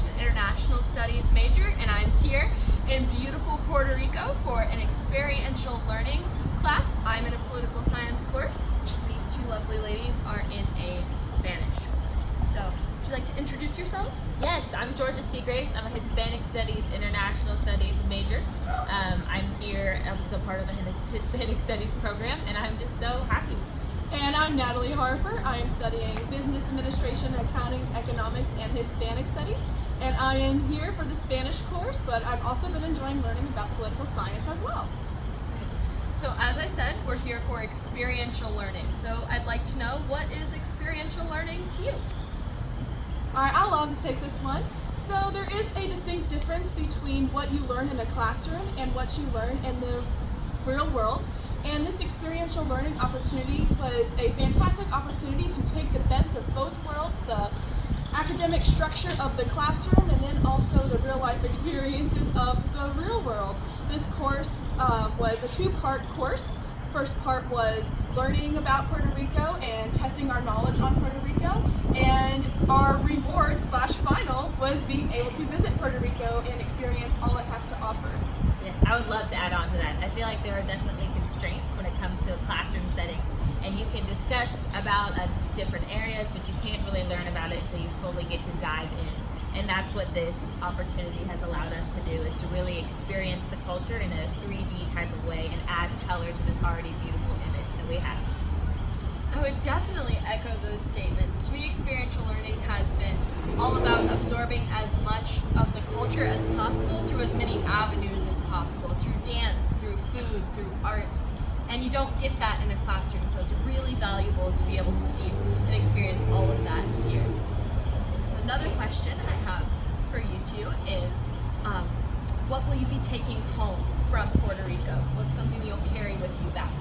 an international studies major, and I'm here in beautiful Puerto Rico for an experiential learning class. I'm in a political science course. These two lovely ladies are in a Spanish course. So, would you like to introduce yourselves? Yes, I'm Georgia Seagraves. I'm a Hispanic Studies, International Studies major. I'm here as a part of the Hispanic Studies program, and I'm just so happy. And I'm Natalie Harper. I am studying Business Administration, Accounting, Economics, and Hispanic Studies. And I am here for the Spanish course, but I've also been enjoying learning about political science as well. So as I said, we're here for experiential learning. So I'd like to know, what is experiential learning to you? Alright, I love to take this one. So there is a distinct difference between what you learn in a classroom and what you learn in the real world. And this experiential learning opportunity was a fantastic opportunity to take the best of both worlds, the academic structure of the classroom and then also the real life experiences of the real world. This course was a two-part course. First part was learning about Puerto Rico and testing our knowledge on Puerto Rico, and our reward / final was being able to visit Puerto Rico and experience all it has to offer. Yes, I would love to add on to that. I feel like there are definitely constraints when it comes to a classroom setting, and you can discuss about different areas, but you can't really learn about it until you fully get to dive in. And that's what this opportunity has allowed us to do, is to really experience the culture in a 3D type of way and add color to this already beautiful image that we have. I would definitely echo those statements. To me, experiential learning has been all about absorbing as much of the culture as possible through as many avenues as possible, through dance, through food, through art. And you don't get that in a classroom, so it's really valuable to be able to see and experience all of that here. Another question I have for you two is, what will you be taking home from Puerto Rico? What's something you'll carry with you back?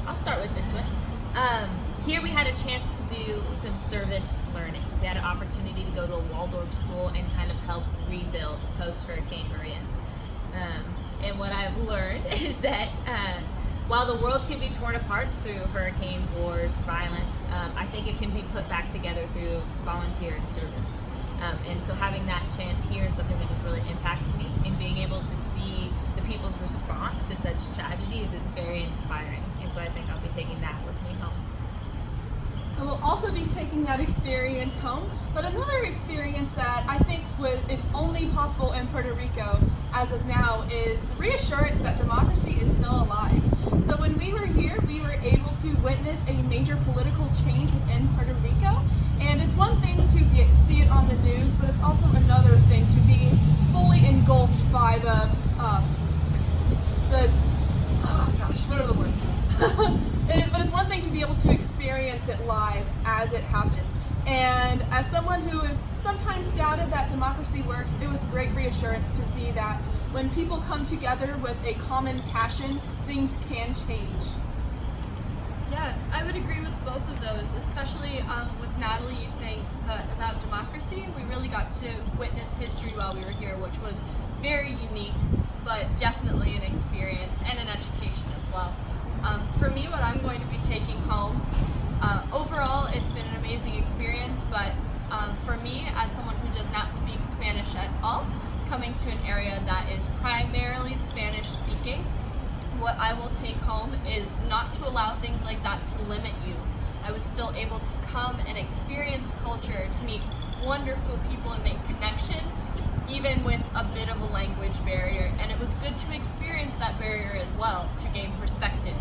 I'll start with this one. Here we had a chance to do some service learning. We had an opportunity to go to a Waldorf school and kind of help rebuild post-Hurricane Maria. And what I've learned is that while the world can be torn apart through hurricanes, wars, violence, I think it can be put back together through volunteer and service. And so having that chance here is something that has really impacted me, and being able to see the people's response to such tragedy is very inspiring. And so I think I'll be taking that with me home. I will also be taking that experience home, but another experience that I think is only possible in Puerto Rico as of now is the reassurance that democracy is still alive. So when we were here, we were able to witness a major political change within Puerto Rico, and it's one thing to see it on the news, but it's also another thing to be fully engulfed by what are the words? But it's one thing to be able to experience it live as it happens. And as someone who has sometimes doubted that democracy works, it was great reassurance to see that when people come together with a common passion, things can change. Yeah, I would agree with both of those, especially with Natalie, you saying about democracy. We really got to witness history while we were here, which was very unique, but definitely an experience and an education as well. For me, what I'm going to be taking home, overall it's been an amazing experience, but for me, as someone who does not speak Spanish at all, coming to an area that is primarily Spanish speaking, what I will take home is not to allow things like that to limit you. I was still able to come and experience culture, to meet wonderful people and make connection, even with a bit of a language barrier. And it was good to experience that barrier as well, to gain perspective.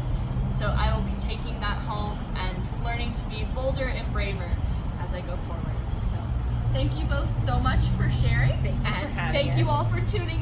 So I will be taking that home and learning to be bolder and braver as I go forward. So thank you both so much for sharing. Thank you for having us. Thank you all for tuning in.